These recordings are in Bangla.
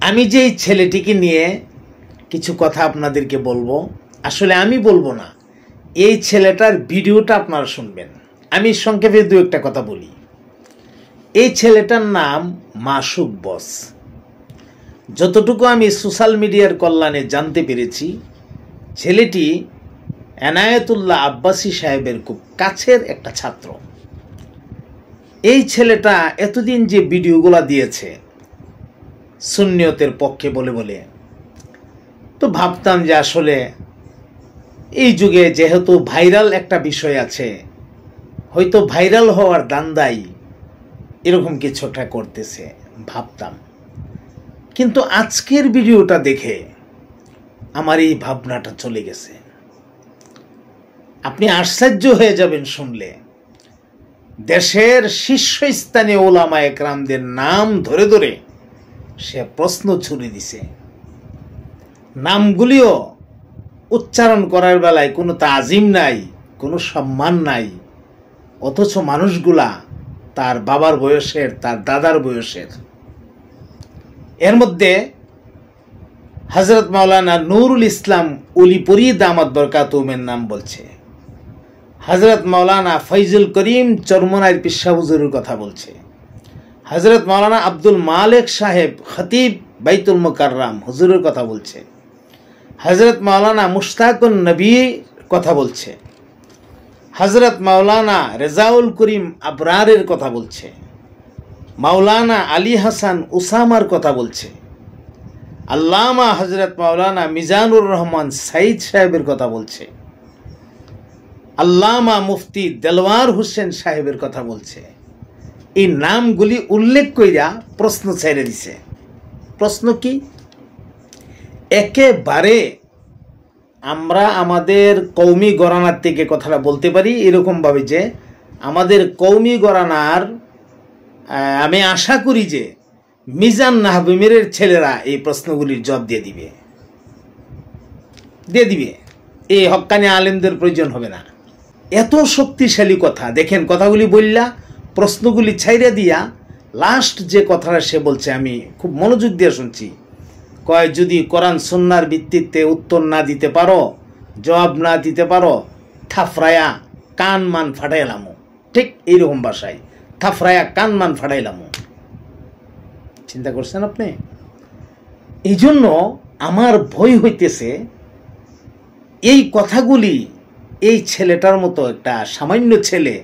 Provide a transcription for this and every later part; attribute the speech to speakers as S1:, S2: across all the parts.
S1: আমি যে এই ছেলেটিকে নিয়ে কিছু কথা আপনাদেরকে বলবো, আসলে আমি বলবো না, এই ছেলেটার ভিডিওটা আপনারা শুনবেন। আমি সংক্ষেপে দু একটা কথা বলি। এই ছেলেটার নাম মাসুক বস। যতটুকু আমি সোশ্যাল মিডিয়ার কল্যাণে জানতে পেরেছি, ছেলেটি এনায়েতুল্লাহ আব্বাসী সাহেবের খুব কাছের একটা ছাত্র। এই ছেলেটা এতদিন যে ভিডিওগুলো দিয়েছে সুন্নিয়তের পক্ষে বলে বলে, তো ভাবতাম যে আসলে এই যুগে যেহেতু ভাইরাল একটা বিষয় আছে, হয়তো ভাইরাল হওয়ার দান্দাই এরকম কিছুটা করতেছে ভাবতাম। কিন্তু আজকের ভিডিওটা দেখে আমার এই ভাবনাটা চলে গেছে। আপনি আশ্চর্য হয়ে যাবেন শুনলে। দেশের শীর্ষস্থানীয় ওলামা একরামদের নাম ধরে ধরে সে প্রশ্ন ছুড়ে দিছে। নামগুলিও উচ্চারণ করার বেলায় কোনো তাজিম নাই, কোনো সম্মান নাই, অথচ মানুষগুলা তার বাবার বয়সের, তার দাদার বয়সের। এর মধ্যে হযরত মাওলানা নুরুল ইসলাম উলিপুরি দামাত বরকাতুহুমের নাম বলছে, হযরত মাওলানা ফয়জুল করিম চরমনাইর পিসা হুজুরের কথা বলছে, হযরত মাওলানা আব্দুল মালিক সাহেব খতিব বাইতুল মুকাররম হুজুরের কথা বলছে, হযরত মাওলানা মুশতাকুন নবী কথা বলছে, হযরত মাওলানা রেজাউল করিম আবরারের কথা বলছে, মাওলানা আলী হাসান উসামার কথা বলছে, আল্লামা হযরত মাওলানা মিজানুর রহমান সাইদ সাহেবের কথা বলছে, আল্লামা মুফতি দেলওয়ার হোসেন সাহেবের কথা বলছে। এই নামগুলি উল্লেখ কইরা প্রশ্ন ছেড়ে দিছে। প্রশ্ন কি? একেবারে আমরা আমাদের কওমি গরানার থেকে কথাটা বলতে পারি এরকমভাবে যে আমাদের কওমি গরানার আমি আশা করি যে মিজান নাহবিমিরের ছেলেরা এই প্রশ্নগুলির জবাব দিয়ে দিবে। এই হক্কানি আলেমদের প্রয়োজন হবে না। এত শক্তিশালী কথা। দেখেন কথাগুলি বললা, প্রশ্নগুলি ছাইড়া দিয়া লাস্ট যে কথাটা সে বলছে, আমি খুব মনোযোগ দিয়ে শুনছি। কয়, যদি কোরআন সুন্নাহর ভিত্তিতে উত্তর না দিতে পারো, জবাব না দিতে পারো, থাফরায়া কান মান ফাটাইলামো। ঠিক এইরকম ভাষায়, থাফরায়া কান মান ফাটাইলামো। চিন্তা করছেন আপনি? এই জন্য আমার ভয় হইতেছে এই কথাগুলি এই ছেলেটার মতো একটা সামান্য ছেলে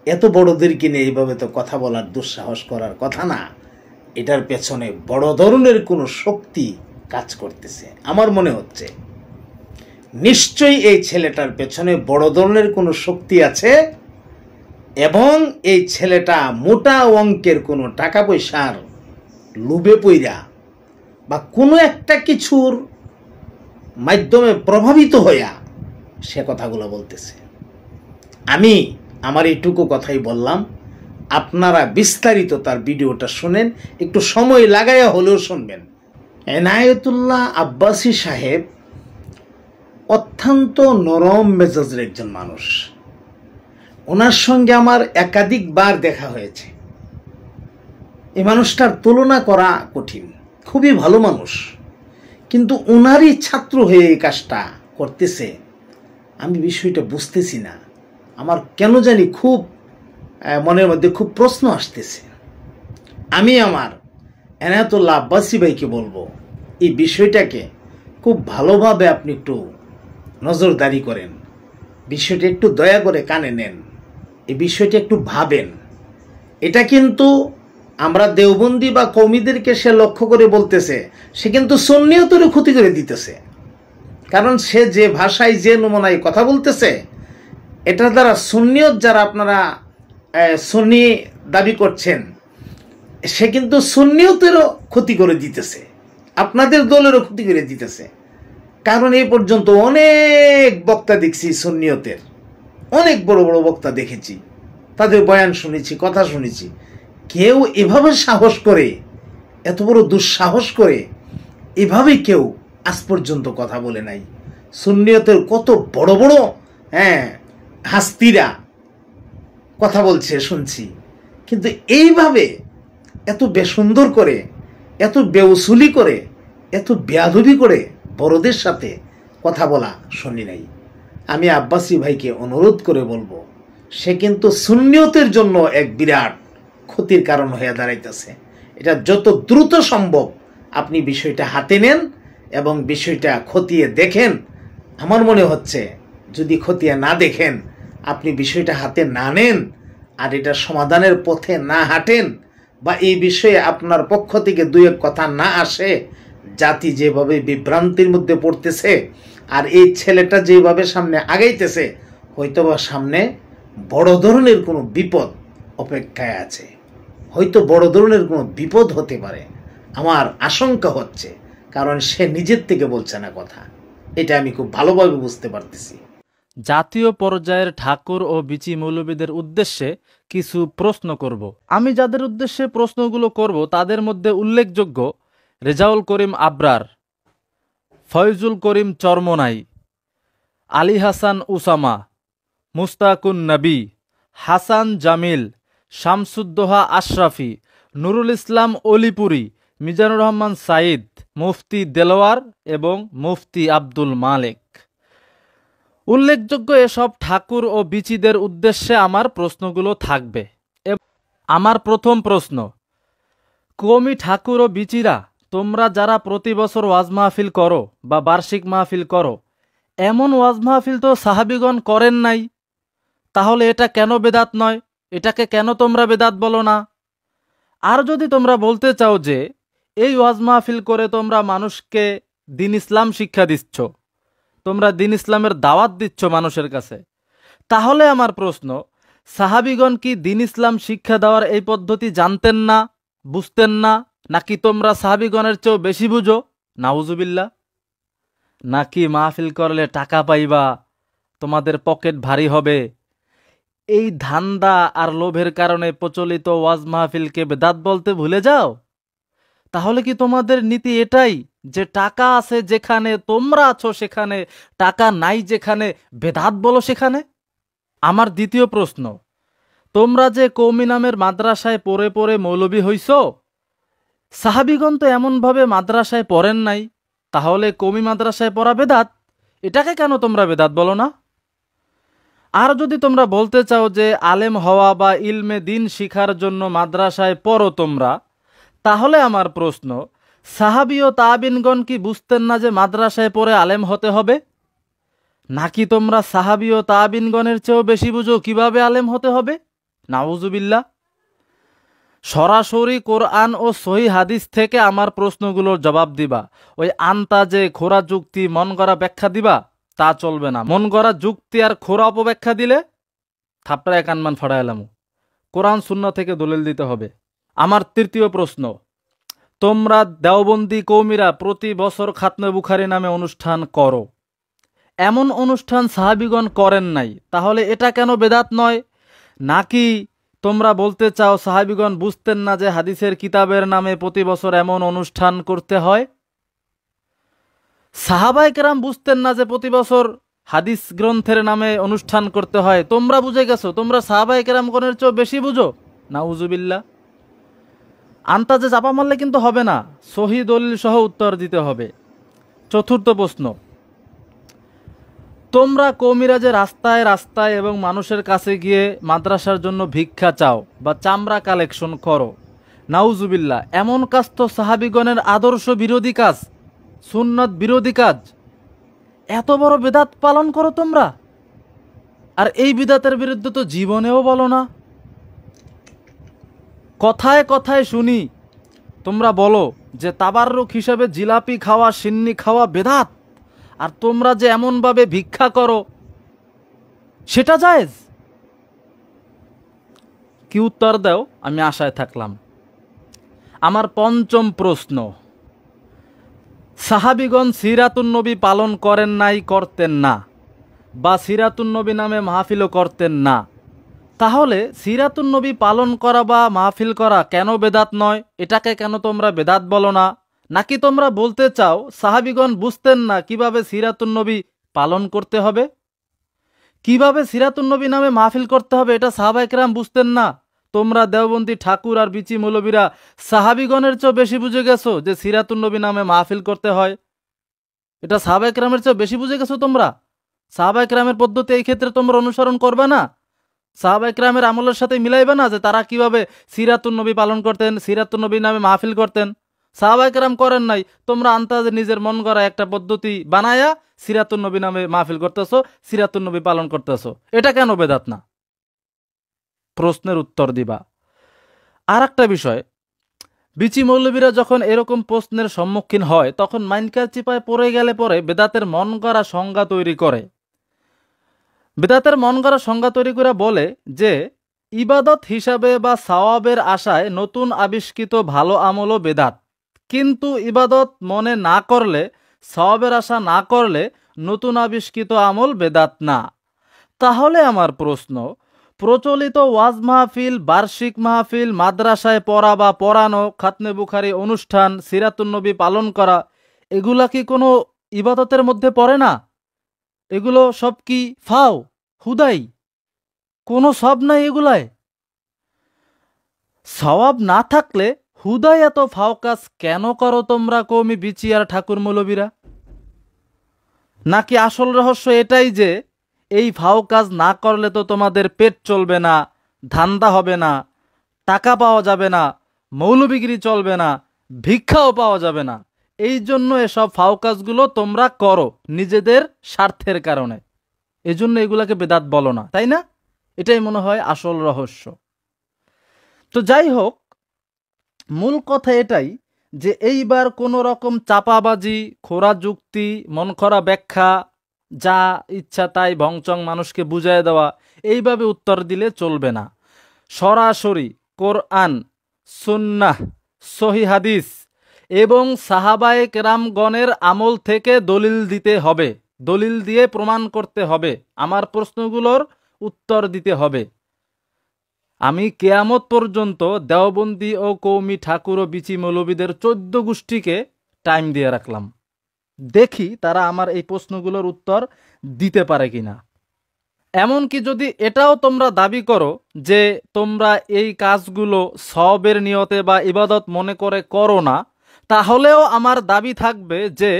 S1: এত বড়দেরকে নিয়ে এইভাবে তো কথা বলার দুঃসাহস করার কথা না। এটার পেছনে বড় ধরনের কোনো শক্তি কাজ করতেছে আমার মনে হচ্ছে। নিশ্চয়ই এই ছেলেটার পেছনে বড় ধরনের কোনো শক্তি আছে এবং এই ছেলেটা মোটা অঙ্কের কোনো টাকা পয়সার লোভে পইরা বা কোনো একটা কিছুর মাধ্যমে প্রভাবিত হইয়া সে কথাগুলো বলতেছে। আমি আমার এইটুকু কথাই বললাম, আপনারা বিস্তারিত তার ভিডিওটা শুনেন, একটু সময় লাগাইয়া হলেও শুনবেন। এনায়েতুল্লাহ আব্বাসী সাহেব অত্যন্ত নরম মেজাজের একজন মানুষ। ওনার সঙ্গে আমার একাধিকবার দেখা হয়েছে। এই মানুষটার তুলনা করা কঠিন, খুবই ভালো মানুষ। কিন্তু ওনারই ছাত্র হয়ে এই কাজটা করতেছে, আমি বিষয়টা বুঝতেছি না। আমার কেন জানি খুব মনের মধ্যে খুব প্রশ্ন আসতেছে। আমি আমার এনায়েতুল্লাহ আব্বাসী ভাইকে বলবো, এই বিষয়টাকে খুব ভালোভাবে আপনি একটু নজরদারি করেন, বিষয়টা একটু দয়া করে কানে নেন, এই বিষয়টা একটু ভাবেন। এটা কিন্তু আমরা দেওবন্দি বা কওমিদেরকে সে লক্ষ্য করে বলতেছে, সে কিন্তু সুন্নিয়তেরও ক্ষতি করে দিতেছে। কারণ সে যে ভাষায় যে নমুনায় কথা বলতেছে, এটার দ্বারা সুন্নিয়ত যারা আপনারা সুন্নি দাবি করছেন, সে কিন্তু সুন্নিয়তেরও ক্ষতি করে দিতেছে, আপনাদের দলেরও ক্ষতি করে দিতেছে। কারণ এই পর্যন্ত অনেক বক্তা দেখছি সুন্নিয়তের, অনেক বড় বড় বক্তা দেখেছি, তাদের বয়ান শুনেছি, কথা শুনেছি। কেউ এভাবে সাহস করে, এত বড় দুঃসাহস করে এভাবে কেউ আজ পর্যন্ত কথা বলে নাই। সুন্নিয়তের কত বড় বড় হাস্তিরা কথা বলছে শুনছি, কিন্তু এইভাবে এত বেসুন্দর করে এত বেউসুলি করে, এত বেয়াদবি করে বড়দের সাথে কথা বলা শুনি নাই। আমি আব্বাসী ভাইকে অনুরোধ করে বলবো, সে কিন্তু সুন্নিয়তের জন্য এক বিরাট ক্ষতির কারণ হয়ে দাঁড়াইতেছে। এটা যত দ্রুত সম্ভব আপনি বিষয়টা হাতে নেন এবং বিষয়টা খতিয়ে দেখেন। আমার মনে হচ্ছে যদি খতিয়ে না দেখেন, আপনি বিষয়টা হাতে না নেন আর এটা সমাধানের পথে না হাঁটেন, বা এই বিষয়ে আপনার পক্ষ থেকে দুই এক কথা না আসে, জাতি যেভাবে বিভ্রান্তির মধ্যে পড়তেছে আর এই ছেলেটা যেভাবে সামনে আগাইতেছে, হয়তোবা সামনে বড় ধরনের কোনো বিপদ অপেক্ষায় আছে। হয়তো বড় ধরনের কোনো বিপদ হতে পারে, আমার আশঙ্কা হচ্ছে, কারণ সে নিজের থেকে বলছে না কথা। এটা আমি খুব ভালোভাবে বুঝতে পারতেছি।
S2: জাতীয় পর্যায়ের ঠাকুর ও বিচি মৌলবীদের উদ্দেশ্যে কিছু প্রশ্ন করব। আমি যাদের উদ্দেশ্যে প্রশ্নগুলো করব তাদের মধ্যে উল্লেখযোগ্য রেজাউল করিম আবরার, ফয়জুল করিম চরমনাই, আলী হাসান উসামা, মুস্তাকুন নবী, হাসান জামিল, শামসুদ্দোহা আশরাফি, নুরুল ইসলাম অলিপুরি, মিজানুর রহমান সাইদ, মুফতি দেলোয়ার এবং মুফতি আব্দুল মালেক। উল্লেখযোগ্য এসব ঠাকুর ও বিচিদের উদ্দেশ্যে আমার প্রশ্নগুলো থাকবে। আমার প্রথম প্রশ্ন, কওমি ঠাকুর ও বিচিরা, তোমরা যারা প্রতি বছর ওয়াজ মাহফিল করো বা বার্ষিক মাহফিল করো, এমন ওয়াজ মাহফিল তো সাহাবিগণ করেন নাই, তাহলে এটা কেন বেদাত নয়? এটাকে কেন তোমরা বেদাত বলো না? আর যদি তোমরা বলতে চাও যে এই ওয়াজ মাহফিল করে তোমরা মানুষকে দিন ইসলাম শিক্ষা দিচ্ছ, তোমরা দিন ইসলামের দাওয়াত দিচ্ছ মানুষের কাছে, তাহলে আমার প্রশ্ন, সাহাবিগণ কি দিন ইসলাম শিক্ষা দেওয়ার এই পদ্ধতি জানতেন না, বুঝতেন না, নাকি তোমরা সাহাবিগণের চেয়েও বেশি বুঝো? নাউজুবিল্লাহ। নাকি মাহফিল করলে টাকা পাইবা, তোমাদের পকেট ভারী হবে, এই ধান্দা আর লোভের কারণে প্রচলিত ওয়াজ মাহফিলকে বেদাত বলতে ভুলে যাও? তাহলে কি তোমাদের নীতি এটাই যে টাকা আছে যেখানে তোমরা আছো সেখানে, টাকা নাই যেখানে বেদাত বলো সেখানে? আমার দ্বিতীয় প্রশ্ন, তোমরা যে কওমি নামের মাদ্রাসায় পড়ে পড়ে মৌলবী হইছ, সাহাবিগণ তো এমনভাবে মাদ্রাসায় পড়েন নাই, তাহলে কওমি মাদ্রাসায় পড়া বেদাত, এটাকে কেন তোমরা বেদাত বলো না? আর যদি তোমরা বলতে চাও যে আলেম হওয়া বা ইলমে দিন শিখার জন্য মাদ্রাসায় পড়ো তোমরা, তাহলে আমার প্রশ্ন, সাহাবী ও তাবিনগণ কি বুঝতেন না যে মাদ্রাসায় পড়ে আলেম হতে হবে? নাকি তোমরা সাহাবী ও তাবিনগণের চেয়েও বেশি বুঝো কিভাবে আলেম হতে হবে? নাউজুবিল্লাহ। সরাসরি কোরআন ও সহিহ হাদিস থেকে আমার প্রশ্নগুলোর জবাব দিবা। ওই আন্তাজে খোরা যুক্তি মন গড়া ব্যাখ্যা দিবা তা চলবে না। মন গড়া যুক্তি আর খোরা অপব্যাখ্যা দিলে থাপড়ায় কানমান ফাড়া এলাম। কোরআন সুন্নাহ থেকে দলিল দিতে হবে। আমার তৃতীয় প্রশ্ন, তোমরা দেওবন্দি কৌমিরা প্রতি বছর খাতনে বুখারী নামে অনুষ্ঠান করো, এমন অনুষ্ঠান সাহাবিগণ করেন নাই, তাহলে এটা কেন বেদাত নয়? নাকি তোমরা বলতে চাও সাহাবিগণ বুঝতেন না যে হাদিসের কিতাবের নামে প্রতি বছর এমন অনুষ্ঠান করতে হয়? সাহাবায়ে কেরাম বুঝতেন না যে প্রতি বছর হাদিস গ্রন্থের নামে অনুষ্ঠান করতে হয়, তোমরা বুঝে গেছো, তোমরা সাহাবায়ে কেরামগণের চেয়ে বেশি বুঝো? নাউজুবিল্লাহ। আন্তাজে চাপা মারলে কিন্তু হবে না, সহি দলিল সহ উত্তর দিতে হবে। চতুর্থ প্রশ্ন, তোমরা কওমিরা যে রাস্তায় রাস্তায় এবং মানুষের কাছে গিয়ে মাদ্রাসার জন্য ভিক্ষা চাও বা চামড়া কালেকশন করো, নাউজুবিল্লাহ, এমন কাজ তো সাহাবিগণের আদর্শ বিরোধী কাজ, সুন্নত বিরোধী কাজ। এত বড় বেদাত পালন করো তোমরা, আর এই বিদাতের বিরুদ্ধে তো জীবনেও বলো না। কথায় কথায় শুনি তোমরা বলো যে তাবাররুক হিসাবে জিলাপি খাওয়া, সিন্নি খাওয়া বেদাত, আর তোমরা যে এমনভাবে ভিক্ষা করো সেটা জায়েজ। কি উত্তর দাও, আমি আশায় থাকলাম। আমার পঞ্চম প্রশ্ন, সাহাবিগণ সিরাতুন নবী পালন করেন নাই, করতেন না, বা সিরাতুন নবী নামে মাহফিলও করতেন না, তাহলে সিরাতুন নবী পালন করা বা মাহফিল করা কেন বেদাত নয়? এটাকে কেন তোমরা বেদাত বলো না? নাকি তোমরা বলতে চাও সাহাবিগণ বুঝতেন না কিভাবে সিরাতুন নবী পালন করতে হবে, কিভাবে সিরাতুন নবী নামে মাহফিল করতে হবে, এটা সাহাবায়ে কেরাম বুঝতেন না, তোমরা দেওবন্দি ঠাকুর আর বিচি মৌলবীরা সাহাবিগণের চেয়ে বেশি বুঝে গেছো যে সিরাতুন নবী নামে মাহফিল করতে হয়। এটা সাহাবা একরামের চেয়ে বেশি বুঝে গেছো তোমরা। সাহাবা একরামের পদ্ধতি এই ক্ষেত্রে তোমরা অনুসরণ করবে না? সাহাবা একরামের আমলের সাথে মিলাইবে না যে তারা কিভাবে সিরাতুন নবী পালন করতেন, সিরাতুন নবী নামে মাহফিল করতেন? সাহাবা একরাম করেন নাই, তোমরা আন্তাজে নিজের মন গড়া একটা পদ্ধতি বানায়া সিরাতুন নবী নামে মাহফিল করতেছো, সিরাতুন নবী পালন করতেছো। এটা কেন বেদাত না? প্রশ্নের উত্তর দিবা। আর একটা বিষয়, বিচি মৌলবীরা যখন এরকম প্রশ্নের সম্মুখীন হয় তখন মাইনকার চিপায় পড়ে গেলে পরে বেদাতের মন গড়া সংজ্ঞা তৈরি করে। বেদাতের মন গড়া সংজ্ঞা তৈরি করে বলে যে ইবাদত হিসাবে বা সওয়াবের আশায় নতুন আবিষ্কৃত ভালো আমলও বেদাত, কিন্তু ইবাদত মনে না করলে, সওয়াবের আশা না করলে নতুন আবিষ্কৃত আমল বেদাত না। তাহলে আমার প্রশ্ন, প্রচলিত ওয়াজ মাহফিল, বার্ষিক মাহফিল, মাদ্রাসায় পড়া বা পড়ানো, খাতনে বুখারি অনুষ্ঠান, সিরাতুন নবী পালন করা, এগুলা কি কোনো ইবাদতের মধ্যে পড়ে না? এগুলো সব কি ফাও, হুদাই, কোনো সব নাই এগুলায়? সওয়াব না থাকলে হুদাই এত ফাও কাজ কেন করো তোমরা কওমি বিচি আর ঠাকুর মৌলবীরা? নাকি আসল রহস্য এটাই যে এই ফাও কাজ না করলে তো তোমাদের পেট চলবে না, ধান্দা হবে না, টাকা পাওয়া যাবে না, মৌলবিগিরি চলবে না, ভিক্ষাও পাওয়া যাবে না, এই জন্য এসব ফাও কাজগুলো তোমরা করো নিজেদের স্বার্থের কারণে, এজন্য এগুলাকে বেদাত বলো না, তাই না? এটাই মনে হয় আসল রহস্য। তো যাই হোক, মূল কথা এটাই যে এইবার কোনো রকম চাপাবাজি, খোরা যুক্তি, মন করা ব্যাখ্যা, যা ইচ্ছা তাই ভংচং মানুষকে বুঝায় দেওয়া, এইভাবে উত্তর দিলে চলবে না। সরাসরি কোরআন, সুন্নাহ, সহি হাদিস এবং সাহাবায়ে কেরামগণের আমল থেকে দলিল দিতে হবে, দলিল দিয়ে প্রমাণ করতে হবে, আমার প্রশ্নগুলোর উত্তর দিতে হবে। আমি কেয়ামত পর্যন্ত দেওবন্দি ও কৌমি ঠাকুর ও বিচি মৌলবীদের 14 গোষ্ঠীকে টাইম দিয়ে রাখলাম, দেখি তারা আমার এই প্রশ্নগুলোর উত্তর দিতে পারে কিনা। এমনকি যদি এটাও তোমরা দাবি করো যে তোমরা এই কাজগুলো সওয়াবের নিয়তে বা ইবাদত মনে করে করো না, তাহলেও আমার দাবি থাকবে যে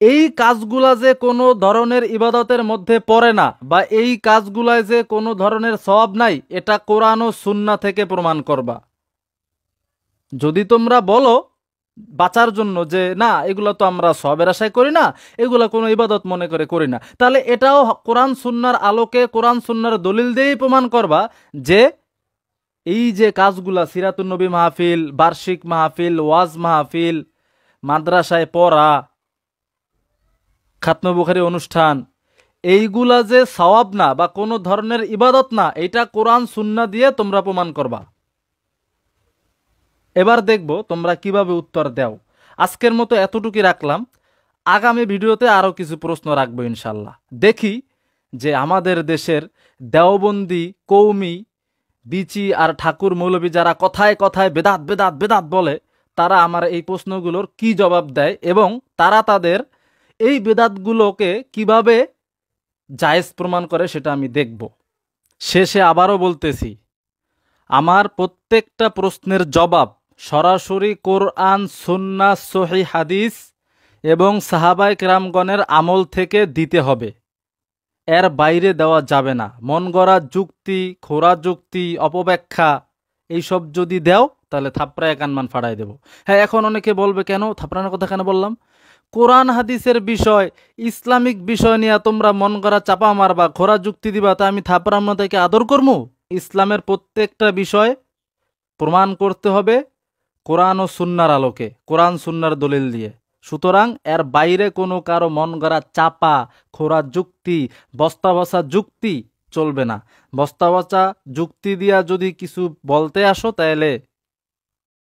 S2: এই কাজগুলা যে কোনো ধরনের ইবাদতের মধ্যে পড়ে না বা এই কাজগুলায় যে কোনো ধরনের সওয়াব নাই, এটা কোরআন ও সুন্নাহ থেকে প্রমাণ করবা। যদি তোমরা বলো বাঁচার জন্য যে না এগুলো তো আমরা সওয়াবের আশায় করি না, এগুলো কোনো ইবাদত মনে করে করি না, তাহলে এটাও কোরআন সুন্নাহর আলোকে, কোরআন সুন্নাহর দলিল দিয়েই প্রমাণ করবা যে এই যে কাজগুলা, সিরাতুন নবী মাহফিল, বার্ষিক মাহফিল, ওয়াজ মাহফিল, মাদ্রাসায় পড়া, খাতনে বুখারী অনুষ্ঠান, এইগুলা যে সওয়াব না বা কোনো ধরনের ইবাদত না, এটা কোরআন সুন্নাহ দিয়ে তোমরা প্রমাণ করবা। এবার দেখব তোমরা কিভাবে উত্তর দাও। আজকের মতো এতটুকুই রাখলাম, আগামী ভিডিওতে আরও কিছু প্রশ্ন রাখবো ইনশাল্লাহ। দেখি যে আমাদের দেশের দেওবন্দি, কৌমি, বিচি আর ঠাকুর মৌলবী যারা কথায় কথায় বেদাত বেদাত বেদাত বলে, তারা আমার এই প্রশ্নগুলোর কি জবাব দেয় এবং তারা তাদের এই বেদাতগুলোকে কিভাবে জায়েজ প্রমাণ করে সেটা আমি দেখব। শেষে আবারও বলতেছি, আমার প্রত্যেকটা প্রশ্নের জবাব সরাসরি কোরআন, সুন্নাহ, সহিহ হাদিস এবং সাহাবায়ে কেরামগণের আমল থেকে দিতে হবে, এর বাইরে দেওয়া যাবে না। মন গড়া যুক্তি, খোরা যুক্তি, অপব্যাখ্যা এইসব যদি দেও তাহলে থাপড়ায় কানমান ফাড়াই দেব। হ্যাঁ, এখন অনেকে বলবে কেন থাপড়ানোর কথা কেন বললাম? কোরআন হাদিসের বিষয়, ইসলামিক বিষয় নিয়ে তোমরা মন গড়া চাপা মারবা, খোরা যুক্তি দিবা, তা আমি থাপড়ার মধ্যে আদর করবো? ইসলামের প্রত্যেকটা বিষয় প্রমাণ করতে হবে কোরআন ও সুন্নাহর আলোকে, কোরআন সুন্নাহর দলিল দিয়ে। সুতরাং এর বাইরে কোনো কারো মন গড়া চাপা, খোরা যুক্তি, বস্তা বসা যুক্তি চলবে না। বস্তা বসা যুক্তি দিয়া যদি কিছু বলতে আসো তাহলে